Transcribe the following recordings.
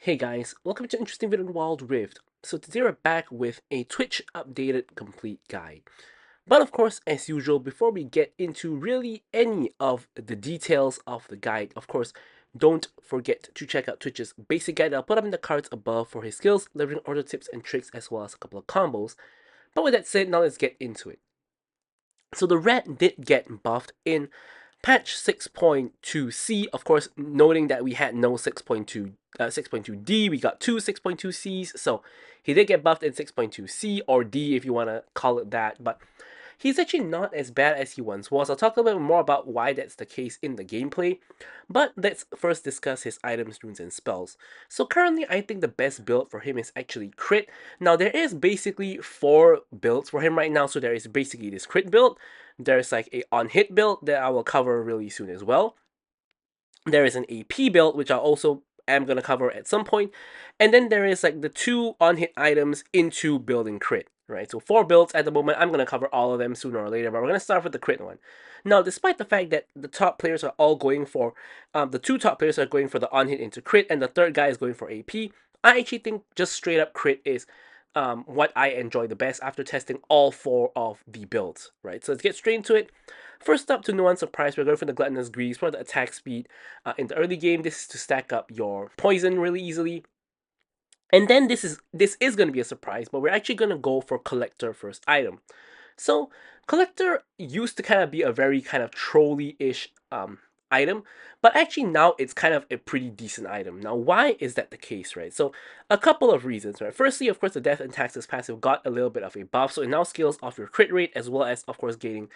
Hey guys, welcome to an interesting video on Wild Rift. So today we're back with a Twitch updated complete guide. But of course, as usual, before we get into really any of the details of the guide, of course, don't forget to check out Twitch's basic guide. I'll put up in the cards above for his skills, leveraging order tips and tricks, as well as a couple of combos. But with that said, now let's get into it. So the red did get buffed in patch 6.2c, of course, noting that we had no 6.2D, we got two 6.2Cs, so he did get buffed in 6.2c, or D if you want to call it that, but he's actually not as bad as he once was. I'll talk a little bit more about why that's the case in the gameplay, but let's first discuss his items, runes, and spells. So currently, I think the best build for him is actually crit. Now, there is basically 4 builds for him right now, so there is basically this crit build, there's like a on-hit build that I will cover really soon as well. There is an AP build, which I also am going to cover at some point. And then there is like the 2 on-hit items into building crit, right? So 4 builds at the moment. I'm going to cover all of them sooner or later, but we're going to start with the crit one. Now, despite the fact that the top players are all going for, the 2 top players are going for the on-hit into crit, and the third guy is going for AP, I actually think just straight up crit is what I enjoy the best after testing all 4 of the builds, right? So let's get straight into it. First up, to no one's surprise, we're going for the Gluttonous Greaves for the attack speed. In the early game, this is to stack up your poison really easily. And then this is going to be a surprise, but we're actually going to go for Collector first item. So Collector used to kind of be a very kind of trolly-ish item, but actually now it's kind of a pretty decent item. Now, why is that the case, right? So a couple of reasons, right? Firstly, of course, the Death and Taxes passive got a little bit of a buff, so it now scales off your crit rate, as well as, of course, gaining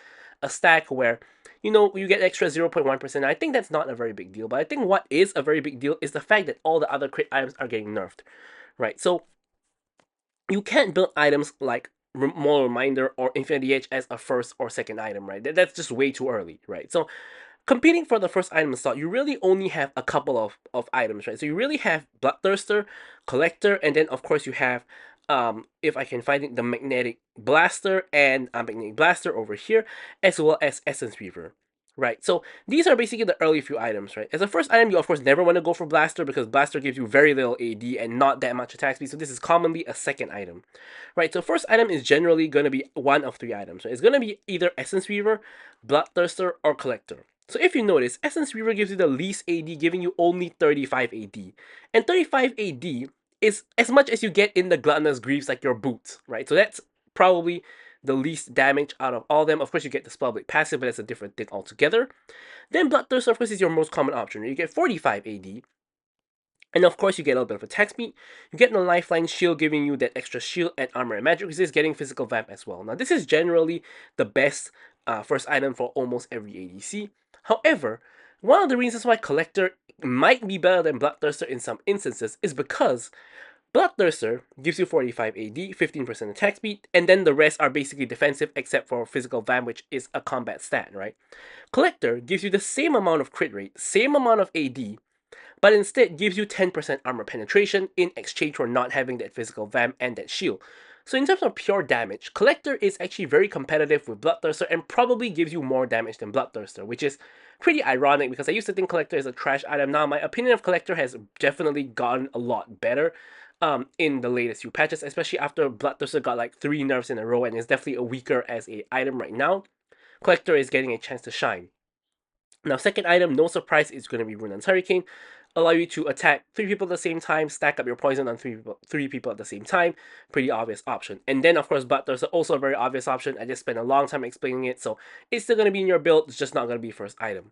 a stack where, you know, you get extra 0.1%. I think that's not a very big deal, but I think what is a very big deal is the fact that all the other crit items are getting nerfed, right? So you can't build items like Moral Reminder or Infinity Edge as a first or second item, right? That's just way too early, right? So competing for the first item slot, you really only have a couple of items, right? So you really have Bloodthirster, Collector, and then of course you have, if I can find it, the Magnetic Blaster and Magnetic Blaster over here, as well as Essence Weaver. Right, so these are basically the early few items, right? As a first item, you of course never want to go for Blaster because Blaster gives you very little AD and not that much attack speed, so this is commonly a second item. Right, so first item is generally going to be one of 3 items. Right? It's going to be either Essence Weaver, Bloodthirster, or Collector. So if you notice, Essence Weaver gives you the least AD, giving you only 35 AD. And 35 AD is as much as you get in the Gluttonous Greaves, like your boots, right? So that's probably the least damage out of all of them. Of course, you get the Spellblade passive, but that's a different thing altogether. Then Bloodthirster, of course, is your most common option. You get 45 AD. And of course, you get a little bit of attack speed. You get the Lifeline Shield, giving you that extra shield and armor and magic resist, getting physical vamp as well. Now, this is generally the best first item for almost every ADC. However, one of the reasons why Collector might be better than Bloodthirster in some instances is because Bloodthirster gives you 45 AD, 15% attack speed, and then the rest are basically defensive except for physical vamp, which is a combat stat, right? Collector gives you the same amount of crit rate, same amount of AD, but instead gives you 10% armor penetration in exchange for not having that physical vamp and that shield. So in terms of pure damage, Collector is actually very competitive with Bloodthirster and probably gives you more damage than Bloodthirster, which is pretty ironic because I used to think Collector is a trash item. Now my opinion of Collector has definitely gotten a lot better in the latest few patches, especially after Bloodthirster got like 3 nerfs in a row and is definitely a weaker as a item right now. Collector is getting a chance to shine. Now, second item, no surprise, is going to be Runan's Hurricane. Allow you to attack 3 people at the same time, stack up your poison on 3 people at the same time. Pretty obvious option. And then, of course, Bloodthirster, also a very obvious option. I just spent a long time explaining it, so it's still going to be in your build, it's just not going to be first item.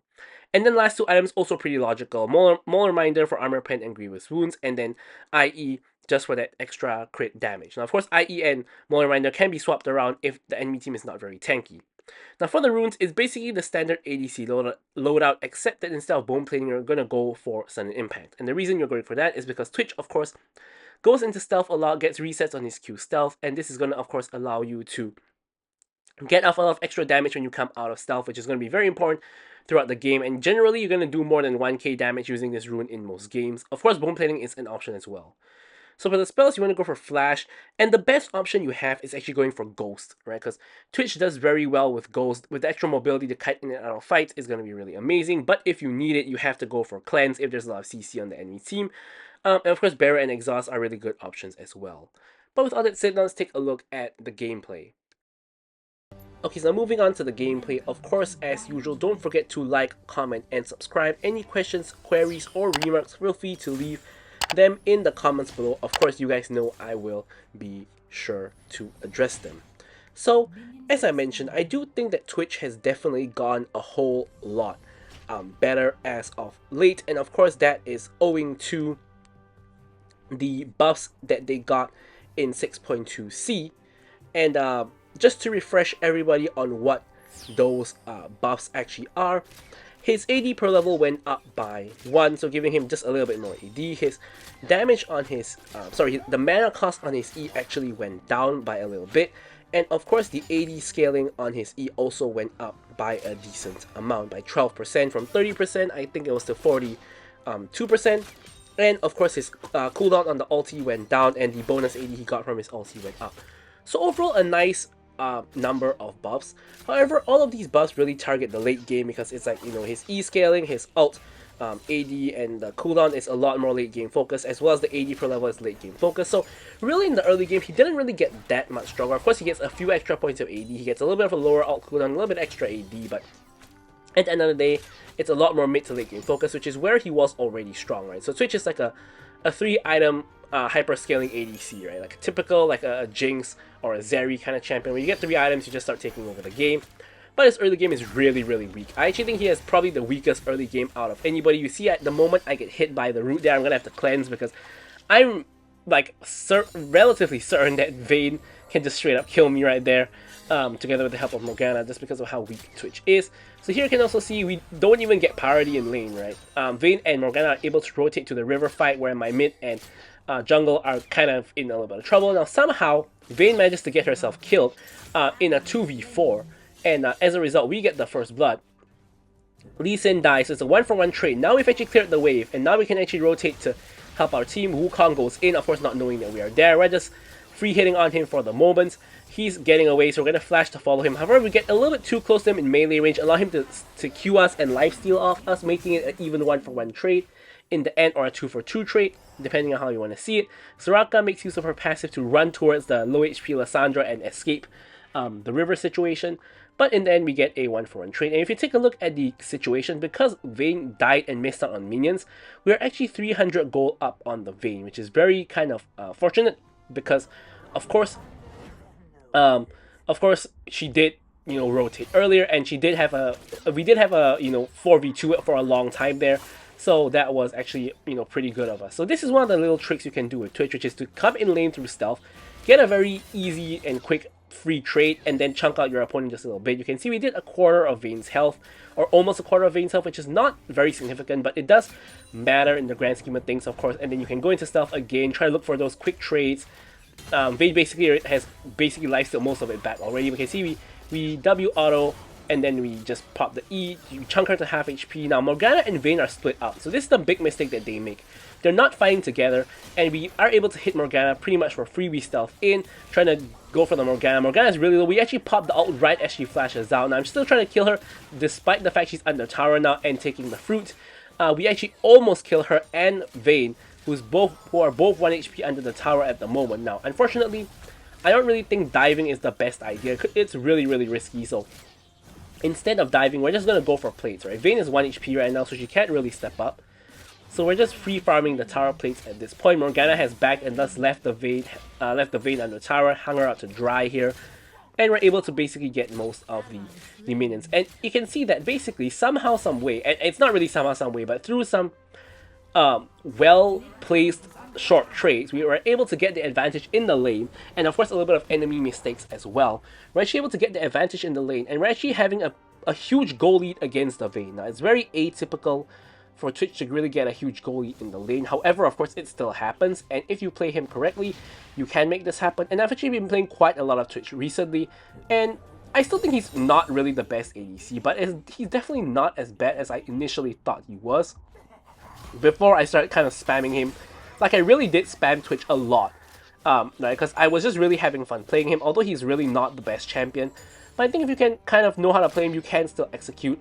And then last 2 items, also pretty logical. Maul Reminder for Armor Pen and Grievous Wounds, and then IE just for that extra crit damage. Now, of course, IE and Maul Reminder can be swapped around if the enemy team is not very tanky. Now for the runes, it's basically the standard ADC loadout, except that instead of bone plating, you're going to go for sudden impact. And the reason you're going for that is because Twitch, of course, goes into stealth a lot, gets resets on his Q stealth, and this is going to, of course, allow you to get off a lot of extra damage when you come out of stealth, which is going to be very important throughout the game. And generally, you're going to do more than 1k damage using this rune in most games. Of course, bone plating is an option as well. So for the spells, you want to go for Flash, and the best option you have is actually going for Ghost, right? Because Twitch does very well with Ghost. With the extra mobility to kite in and out of fights is going to be really amazing, but if you need it, you have to go for Cleanse if there's a lot of CC on the enemy team. And of course, Barrier and Exhaust are really good options as well. But with all that said, let's take a look at the gameplay. Okay, so moving on to the gameplay, of course, as usual, don't forget to like, comment, and subscribe. Any questions, queries, or remarks, feel free to leave them in the comments below. Of course, you guys know I will be sure to address them. So, as I mentioned, I do think that Twitch has definitely gone a whole lot better as of late, and of course that is owing to the buffs that they got in 6.2c. And just to refresh everybody on what those buffs actually are, his AD per level went up by 1, so giving him just a little bit more AD. His damage on his, the mana cost on his E actually went down by a little bit. And of course the AD scaling on his E also went up by a decent amount, by 12%, from 30%, I think it was to 42%. And of course his cooldown on the ulti went down, and the bonus AD he got from his ulti went up. So overall, a nice number of buffs. However, all of these buffs really target the late game, because it's like, you know, his E scaling, his ult, AD, and the cooldown is a lot more late game focused, as well as the AD per level is late game focused. So really in the early game, he didn't really get that much stronger. Of course, he gets a few extra points of AD, he gets a little bit of a lower ult cooldown, a little bit extra AD, but at the end of the day, it's a lot more mid to late game focus, which is where he was already strong, right? So Twitch is like a 3-item hyper scaling ADC, right? Like a typical, like a Jinx or a Zeri kind of champion, where you get 3 items, you just start taking over the game. But his early game is really, really weak. I actually think he has probably the weakest early game out of anybody. You see, at the moment I get hit by the root there, I'm gonna have to cleanse, because I'm like relatively certain that Vayne can just straight up kill me right there, together with the help of Morgana, just because of how weak Twitch is. So here you can also see we don't even get parity in lane, right? Vayne and Morgana are able to rotate to the river fight, where my mid and jungle are kind of in a little bit of trouble. Now somehow Vayne manages to get herself killed in a 2v4, and as a result we get the first blood. Lee Sin dies, so it's a 1-for-1 trade. Now we've actually cleared the wave, and now we can actually rotate to help our team. Wukong goes in, of course not knowing that we are there. We're just free hitting on him for the moment. He's getting away, so we're going to flash to follow him. However, we get a little bit too close to him in melee range, allow him to Q us and lifesteal off us, making it an even 1-for-1 trade in the end, or a 2-for-2 trade, depending on how you want to see it. Soraka makes use of her passive to run towards the low HP Lissandra and escape the river situation. But in the end, we get a 1-for-1 trade. And if you take a look at the situation, because Vayne died and missed out on minions, we are actually 300 gold up on the Vayne, which is very kind of fortunate, because of course she did, you know, rotate earlier, and we did have a 4v2 for a long time there. So that was actually, you know, pretty good of us. So this is one of the little tricks you can do with Twitch, which is to come in lane through stealth, get a very easy and quick free trade, and then chunk out your opponent just a little bit. You can see we did a quarter of Vayne's health, or almost a quarter of Vayne's health, which is not very significant, but it does matter in the grand scheme of things, of course. And then you can go into stealth again, try to look for those quick trades. Vayne basically has lifesteal most of it back already. We can see we W auto, and then we just pop the E, you chunk her to half HP. Now Morgana and Vayne are split up, so this is the big mistake that they make. They're not fighting together, and we are able to hit Morgana pretty much for free. We stealth in, trying to go for the Morgana. Morgana is really low. We actually pop the ult right as she flashes out. Now I'm still trying to kill her, despite the fact she's under tower now and taking the fruit. We actually almost kill her and Vayne, who are both 1 HP under the tower at the moment. Now, unfortunately, I don't really think diving is the best idea. It's really, really risky, so instead of diving, we're just going to go for plates, right? Vayne is 1 HP right now, so she can't really step up. So we're just free farming the tower plates at this point. Morgana has backed and thus left the Vayne under tower, hung her out to dry here. And we're able to basically get most of the minions. And you can see that basically, somehow, some way, and it's not really somehow, some way, but through some well-placed short trades, we were able to get the advantage in the lane, and of course a little bit of enemy mistakes as well. We're actually able to get the advantage in the lane, and we're actually having a huge goal lead against the Vayne. Now, it's very atypical for Twitch to really get a huge goal lead in the lane. However, of course, it still happens, and if you play him correctly, you can make this happen. And I've actually been playing quite a lot of Twitch recently, and I still think he's not really the best ADC, but he's definitely not as bad as I initially thought he was. Before I started kind of spamming him, like I really did spam Twitch a lot, right? Because I was just really having fun playing him, although he's really not the best champion. But I think if you can kind of know how to play him, you can still execute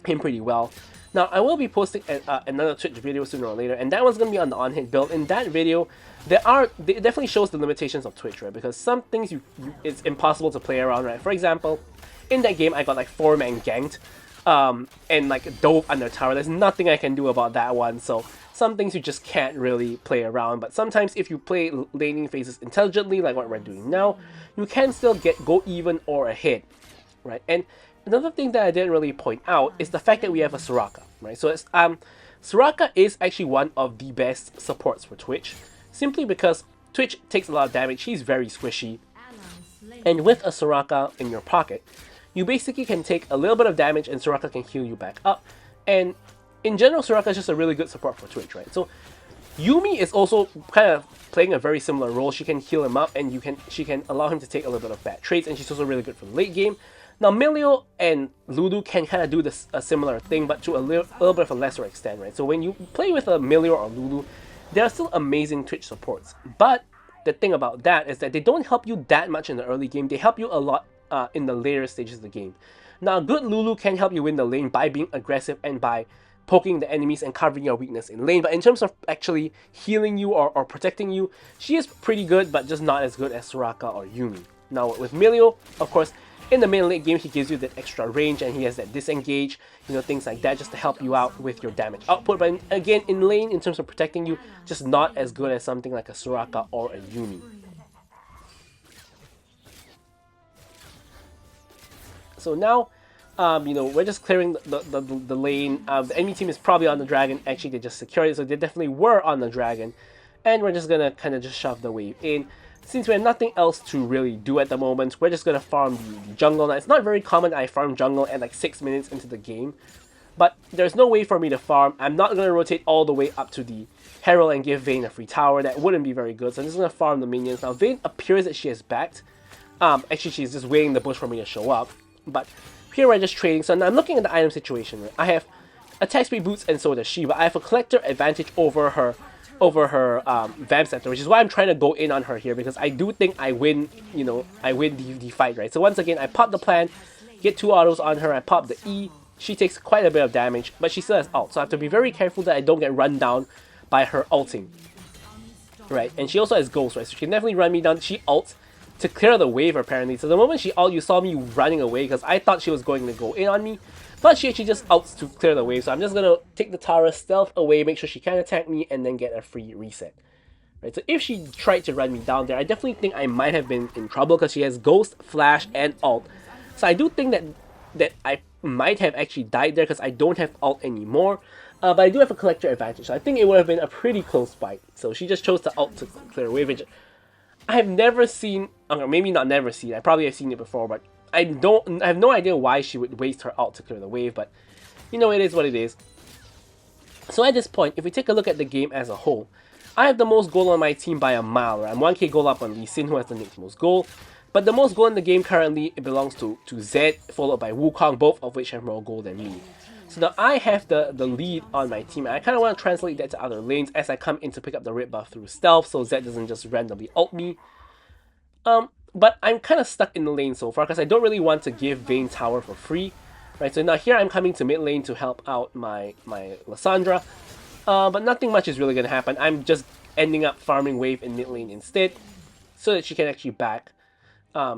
him pretty well. Now, I will be posting another Twitch video sooner or later, and that one's going to be on the on-hit build. In that video, it definitely shows the limitations of Twitch, right? Because some things it's impossible to play around, right? For example, in that game, I got like 4-man ganked, and like dove under tower. There's nothing I can do about that one, so some things you just can't really play around. But sometimes if you play laning phases intelligently, like what we're doing now, you can still go even or ahead, right? And another thing that I didn't really point out is the fact that we have a Soraka, right? So Soraka is actually one of the best supports for Twitch, simply because Twitch takes a lot of damage. He's very squishy, and with a Soraka in your pocket, you basically can take a little bit of damage and Soraka can heal you back up. And in general, Soraka is just a really good support for Twitch, right? So Yuumi is also kind of playing a very similar role. She can heal him up, and she can allow him to take a little bit of bad trades, and she's also really good for the late game. Now, Milio and Ludu can kind of do a similar thing, but to a little bit of a lesser extent, right? So when you play with a Milio or Ludu, they are still amazing Twitch supports. But the thing about that is that they don't help you that much in the early game. They help you a lot in the later stages of the game. Now, good Lulu can help you win the lane by being aggressive and by poking the enemies and covering your weakness in lane. But in terms of actually healing you or protecting you, she is pretty good, but just not as good as Soraka or Yuumi. Now, with Milio, of course, in the main late game, he gives you that extra range and he has that disengage, things like that, just to help you out with your damage output. But again, in lane, in terms of protecting you, just not as good as something like a Soraka or a Yuumi. So now, we're just clearing the lane. The enemy team is probably on the dragon. Actually, they just secured it, so they definitely were on the dragon. And we're just gonna kind of just shove the wave in. Since we have nothing else to really do at the moment, we're just gonna farm the jungle. Now, it's not very common I farm jungle at like 6 minutes into the game, but there's no way for me to farm. I'm not gonna rotate all the way up to the Herald and give Vayne a free tower. That wouldn't be very good, so I'm just gonna farm the minions. Now, Vayne appears that she has backed. Actually, she's just waiting in the bush for me to show up. But here we're just trading. So now I'm looking at the item situation. Right? I have attack speed boots, and so does she. But I have a collector advantage over her Vamp Scepter, which is why I'm trying to go in on her here, because I do think I win. I win the fight, right? So once again, I pop the plan, get 2 autos on her. I pop the E. She takes quite a bit of damage, but she still has ult. So I have to be very careful that I don't get run down by her ulting, right? And she also has ghost, right? So she can definitely run me down. She ults to clear the wave, apparently. So the moment she ult, you saw me running away because I thought she was going to go in on me, but she actually just ults to clear the wave. So I'm just gonna take the tower, stealth away, make sure she can't attack me, and then get a free reset. Right. So if she tried to run me down there, I definitely think I might have been in trouble because she has ghost, flash, and ult. So I do think that I might have actually died there because I don't have ult anymore. But I do have a collector advantage, so I think it would have been a pretty close fight. So she just chose to ult to clear wave, which I have never seen, or maybe not never seen, I probably have seen it before, but I have no idea why she would waste her ult to clear the wave, but it is what it is. So at this point, if we take a look at the game as a whole, I have the most gold on my team by a mile, right? I'm 1k gold up on Lee Sin, who has the next most gold, but the most gold in the game currently, it belongs to Zed, followed by Wukong, both of which have more gold than me. So now I have the lead on my team, and I kind of want to translate that to other lanes as I come in to pick up the red buff through stealth, so Zed doesn't just randomly ult me. But I'm kind of stuck in the lane so far, because I don't really want to give Vayne tower for free. Right, so now here I'm coming to mid lane to help out my Lysandra. But nothing much is really going to happen. I'm just ending up farming wave in mid lane instead, so that she can actually back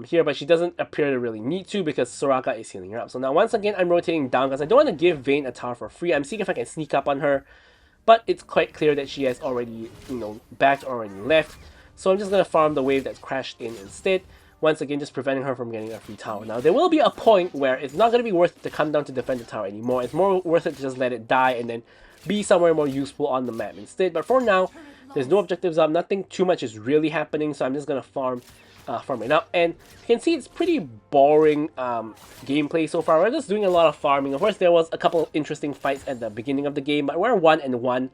here, but she doesn't appear to really need to because Soraka is healing her up. So now once again I'm rotating down because I don't want to give Vayne a tower for free. I'm seeing if I can sneak up on her, but it's quite clear that she has already, backed, already left. So I'm just going to farm the wave that's crashed in instead. Once again, just preventing her from getting a free tower. Now, there will be a point where it's not going to be worth it to come down to defend the tower anymore. It's more worth it to just let it die and then be somewhere more useful on the map instead. But for now, there's no objectives up. Nothing too much is really happening. So I'm just going to farm it up. And you can see it's pretty boring gameplay so far. We're just doing a lot of farming. Of course, there was a couple of interesting fights at the beginning of the game, but we're 1-1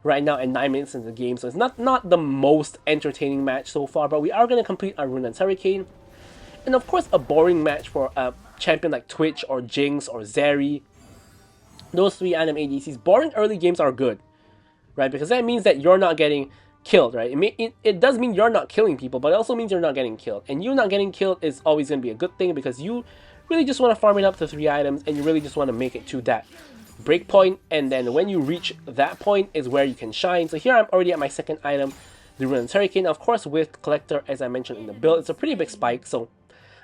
right now and 9 minutes into the game, so it's not the most entertaining match so far, but we are going to complete our Runaan's Hurricane. And of course, a boring match for a champion like Twitch or Jinx or Zeri. Those 3 ADM ADCs. Boring early games are good, right? Because that means that you're not getting killed, right? It does mean you're not killing people, but it also means you're not getting killed. And you not getting killed is always going to be a good thing because you really just want to farm it up to 3 items and you really just want to make it to that break point, and then when you reach that point is where you can shine. So here I'm already at my second item, the Ruined Hurricane. Of course, with Collector, as I mentioned in the build, it's a pretty big spike, so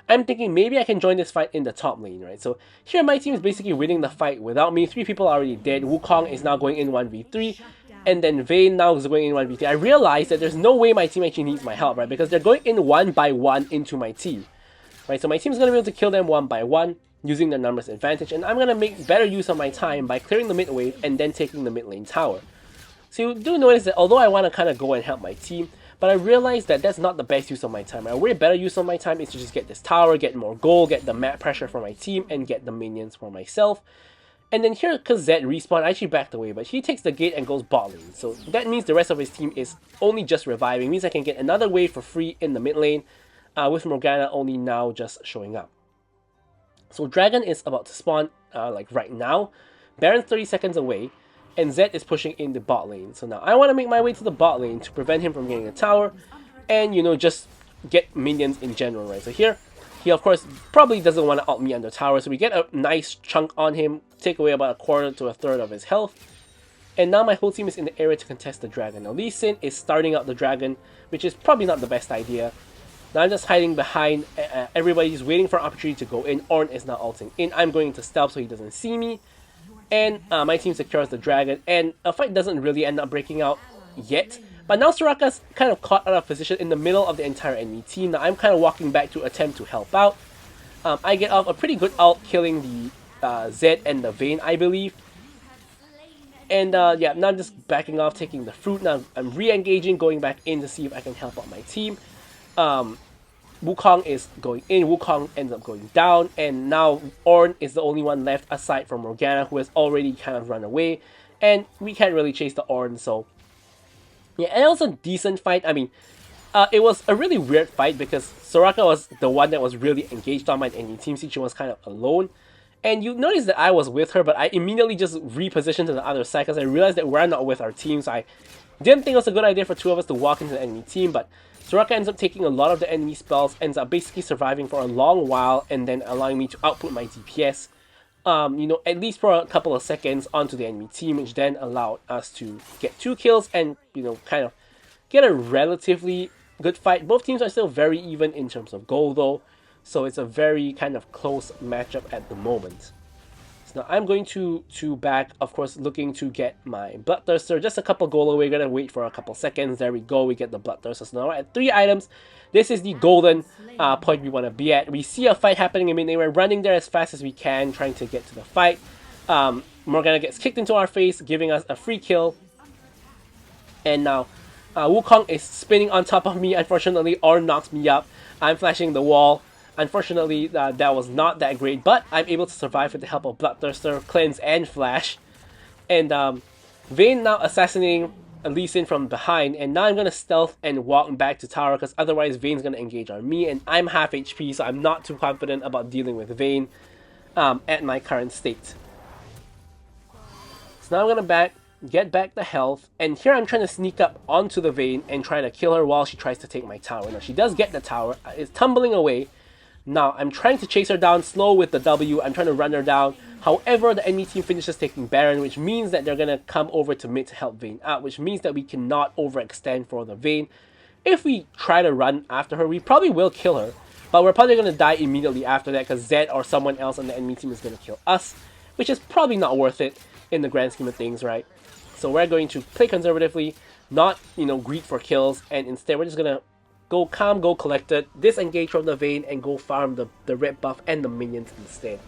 I'm thinking maybe I can join this fight in the top lane, right? So here my team is basically winning the fight without me. 3 people are already dead. Wukong is now going in 1v3. And then Vayne now is going in 1v3. I realized that there's no way my team actually needs my help, right? Because they're going in one by one into my team. Right, so my team's going to be able to kill them one by one using their numbers advantage. And I'm going to make better use of my time by clearing the mid wave and then taking the mid lane tower. So you do notice that although I want to kind of go and help my team, but I realized that that's not the best use of my time. A way better use of my time is to just get this tower, get more gold, get the map pressure for my team, and get the minions for myself. And then here, because Zed respawned, I actually backed away, but he takes the gate and goes bot lane. So that means the rest of his team is only just reviving. It means I can get another wave for free in the mid lane, with Morgana only now just showing up. So Dragon is about to spawn, like right now. Baron's 30 seconds away. And Zed is pushing in the bot lane. So now I want to make my way to the bot lane to prevent him from getting a tower. And, you know, just get minions in general, right? So here, he of course probably doesn't want to ult me under tower. So we get a nice chunk on him. Take away about a quarter to a third of his health. And now my whole team is in the area to contest the dragon. Now Lee Sin is starting out the dragon, which is probably not the best idea. Now I'm just hiding behind. Everybody's waiting for an opportunity to go in. Ornn is now ulting in. I'm going into stealth so he doesn't see me. And my team secures the dragon, and a fight doesn't really end up breaking out yet. But now Soraka's kind of caught out of position in the middle of the entire enemy team. Now I'm kind of walking back to attempt to help out. I get off a pretty good ult killing the Zed and the Vayne, I believe. And yeah, now I'm just backing off, taking the fruit. Now I'm re-engaging, going back in to see if I can help out my team. Wukong is going in, Wukong ends up going down, and now Ornn is the only one left aside from Morgana, who has already kind of run away, and we can't really chase the Ornn, so yeah. And it was a decent fight. I mean, it was a really weird fight because Soraka was the one that was really engaged on my enemy team. She was kind of alone, and you notice that I was with her, but I immediately just repositioned to the other side because I realized that we're not with our team, so I didn't think it was a good idea for 2 of us to walk into the enemy team, but Soraka ends up taking a lot of the enemy spells, ends up basically surviving for a long while, and then allowing me to output my DPS, you know, at least for a couple of seconds onto the enemy team, which then allowed us to get 2 kills and, you know, kind of get a relatively good fight. Both teams are still very even in terms of gold though, so it's a very kind of close matchup at the moment. So now I'm going to back, of course, looking to get my Bloodthirster. Just a couple gold away. We're going to wait for a couple seconds. There we go. We get the Bloodthirster. So now at 3 items. This is the golden point we want to be at. We see a fight happening in mid lane. We're running there as fast as we can, trying to get to the fight. Morgana gets kicked into our face, giving us a free kill. And now Wukong is spinning on top of me. Unfortunately, Ornn knocks me up. I'm flashing the wall. Unfortunately, that was not that great, but I'm able to survive with the help of Bloodthirster, Cleanse, and Flash. And Vayne now assassinating Lee Sin from behind, and now I'm going to stealth and walk back to tower, because otherwise Vayne's going to engage on me, and I'm half HP, so I'm not too confident about dealing with Vayne at my current state. So now I'm going to get back the health, and here I'm trying to sneak up onto the Vayne and try to kill her while she tries to take my tower. Now she does get the tower, is tumbling away. Now, I'm trying to chase her down slow with the W. I'm trying to run her down. However, the enemy team finishes taking Baron, which means that they're going to come over to mid to help Vayne out, which means that we cannot overextend for the Vayne. If we try to run after her, we probably will kill her, but we're probably going to die immediately after that because Zed or someone else on the enemy team is going to kill us, which is probably not worth it in the grand scheme of things, right? So we're going to play conservatively, not, you know, greed for kills, and instead we're just going to go calm, go collected, disengage from the Vayne, and go farm the red buff and the minions instead.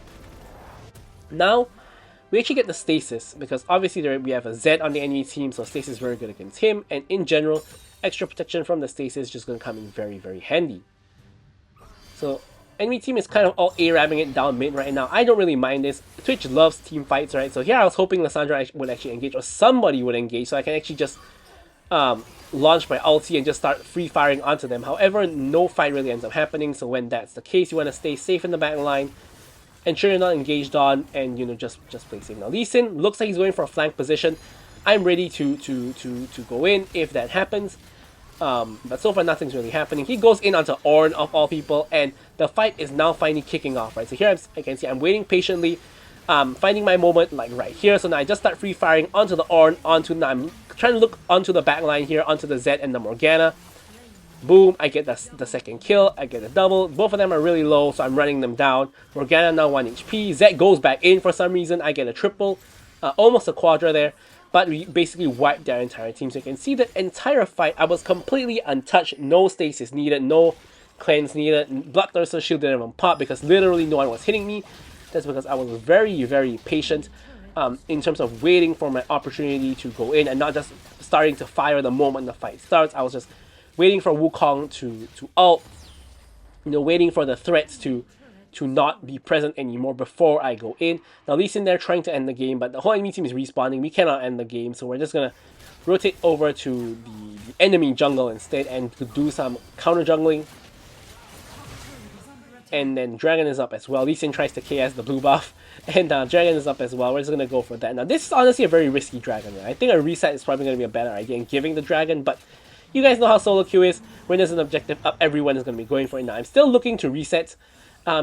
Now, we actually get the Stasis, because obviously we have a Zed on the enemy team, so Stasis is very good against him, and in general, extra protection from the Stasis is just going to come in very, very handy. So, enemy team is kind of all A-ramming it down mid right now. I don't really mind this. Twitch loves team fights, right? So here I was hoping Lissandra would actually engage, or somebody would engage, so I can actually just launch my ulti and just start free firing onto them. However, no fight really ends up happening, so when that's the case, you want to stay safe in the back line, ensure you're not engaged on, and, you know, just play safe. Now Lee Sin looks like he's going for a flank position. I'm ready to go in if that happens, but so far nothing's really happening. He goes in onto Ornn of all people, and the fight is now finally kicking off, right? So here I can see I'm waiting patiently. finding my moment like right here. So now I just start free firing onto the Ornn, now I'm trying to look onto the back line here, onto the Zed and the Morgana. Boom, I get the second kill, I get a double. Both of them are really low, so I'm running them down. Morgana now 1 HP. Zed goes back in for some reason. I get a triple, almost a quadra there. But we basically wiped their entire team. So you can see the entire fight, I was completely untouched. No stasis needed, no cleanse needed. Bloodthirster shield didn't even pop because literally no one was hitting me. That's because I was very, very patient in terms of waiting for my opportunity to go in and not just starting to fire the moment the fight starts. I was just waiting for Wukong to ult, waiting for the threats to not be present anymore before I go in. Now Lee Sin there trying to end the game, but the whole enemy team is respawning. We cannot end the game, so we're just gonna rotate over to the enemy jungle instead and to do some counter jungling. And then Dragon is up as well. Lee Sin tries to KS the blue buff, and Dragon is up as well. We're just gonna go for that. Now this is honestly a very risky Dragon. Right? I think a reset is probably gonna be a better idea in giving the Dragon, but you guys know how solo queue is. When there's an objective up, everyone is going to be going for it now. I'm still looking to reset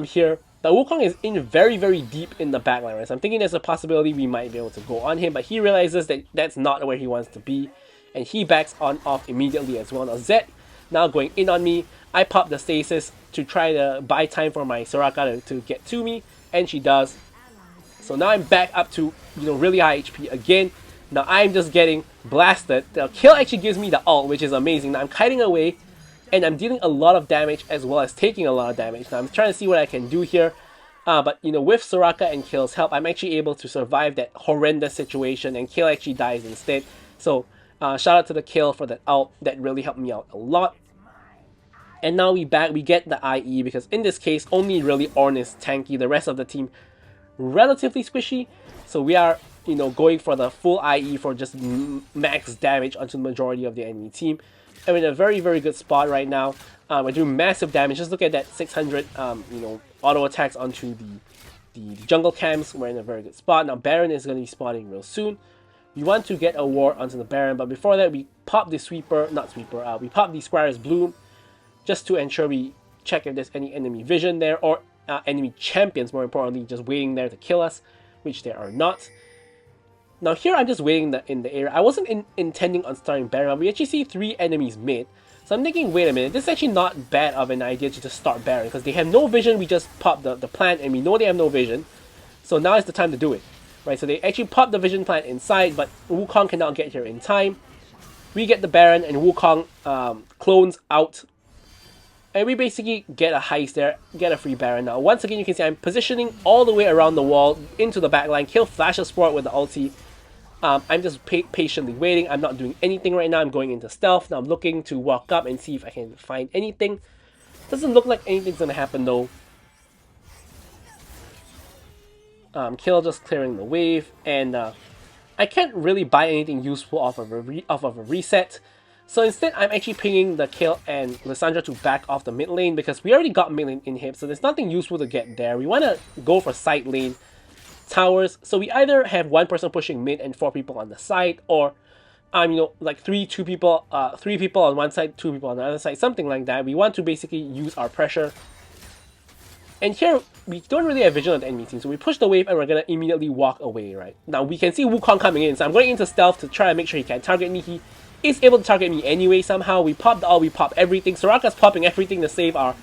here. The Wukong is in very, very deep in the backline, right? So I'm thinking there's a possibility we might be able to go on him, but he realizes that that's not where he wants to be, and he backs on off immediately as well. Now Zed now going in on me. I pop the stasis to try to buy time for my Soraka to get to me, and she does. So now I'm back up to really high HP again. Now I'm just getting blasted. The kill actually gives me the ult, which is amazing. Now I'm kiting away, and I'm dealing a lot of damage as well as taking a lot of damage. Now I'm trying to see what I can do here. But with Soraka and Kill's help, I'm actually able to survive that horrendous situation, and Kill actually dies instead. So shout out to the Kill for that ult. That really helped me out a lot. And now we get the IE, because in this case, only really Ornn is tanky. The rest of the team relatively squishy. So we are going for the full IE for just max damage onto the majority of the enemy team. And we're in a very, very good spot right now. We're doing massive damage. Just look at that 600, auto attacks onto the jungle camps. We're in a very good spot. Now Baron is going to be spawning real soon. We want to get a ward onto the Baron, but before that we pop the we pop the Squire's Bloom just to ensure we check if there's any enemy vision there, or enemy champions, more importantly, just waiting there to kill us, which there are not. Now here I'm just waiting in the area. I wasn't intending on starting Baron, but we actually see 3 enemies mid. So I'm thinking, wait a minute, this is actually not bad of an idea to just start Baron, because they have no vision. We just pop the plant, and we know they have no vision. So now is the time to do it. Right, so they actually pop the vision plant inside, but Wukong cannot get here in time. We get the Baron, and Wukong clones out. And we basically get a heist there, get a free Baron. Now once again you can see I'm positioning all the way around the wall into the backline. Kill flashes for it with the ulti. I'm just patiently waiting. I'm not doing anything right now. I'm going into stealth. Now I'm looking to walk up and see if I can find anything. Doesn't look like anything's gonna happen though. Kill just clearing the wave, and I can't really buy anything useful off of a reset. So instead, I'm actually pinging the Kill and Lissandra to back off the mid lane, because we already got mid lane inhib, so there's nothing useful to get there. We want to go for side lane towers. So we either have one person pushing mid and 4 people on the side, or like 3 people on one side, 2 people on the other side, something like that. We want to basically use our pressure. And here, we don't really have vision of the enemy team, so we push the wave and we're going to immediately walk away, right? Now, we can see Wukong coming in, so I'm going into stealth to try to make sure he can't target me. He is able to target me anyway somehow. We pop the ult, we pop everything. Soraka's popping everything to save our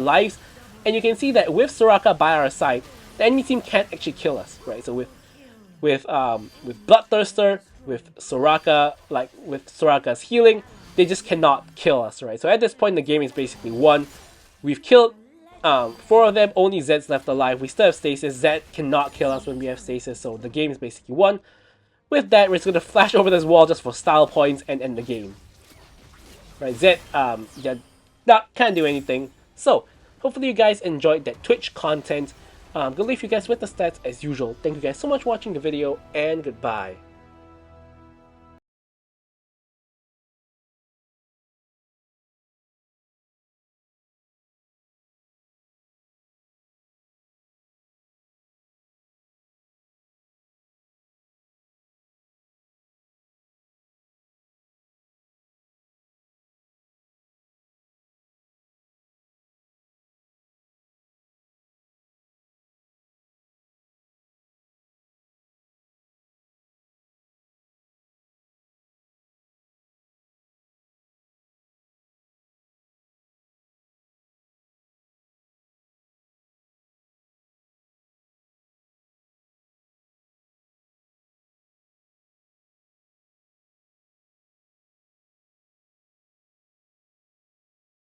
lives. And you can see that with Soraka by our side, the enemy team can't actually kill us, right? So with Bloodthirster, with Soraka, like with Soraka's healing, they just cannot kill us, right? So at this point, the game is basically won. We've killed 4 of them, only Zed's left alive. We still have stasis. Zed cannot kill us when we have stasis, so the game is basically won. With that, we're just going to flash over this wall just for style points and end the game. Right, Zed, can't do anything. So, hopefully you guys enjoyed that Twitch content. I'm going to leave you guys with the stats as usual. Thank you guys so much for watching the video, and goodbye.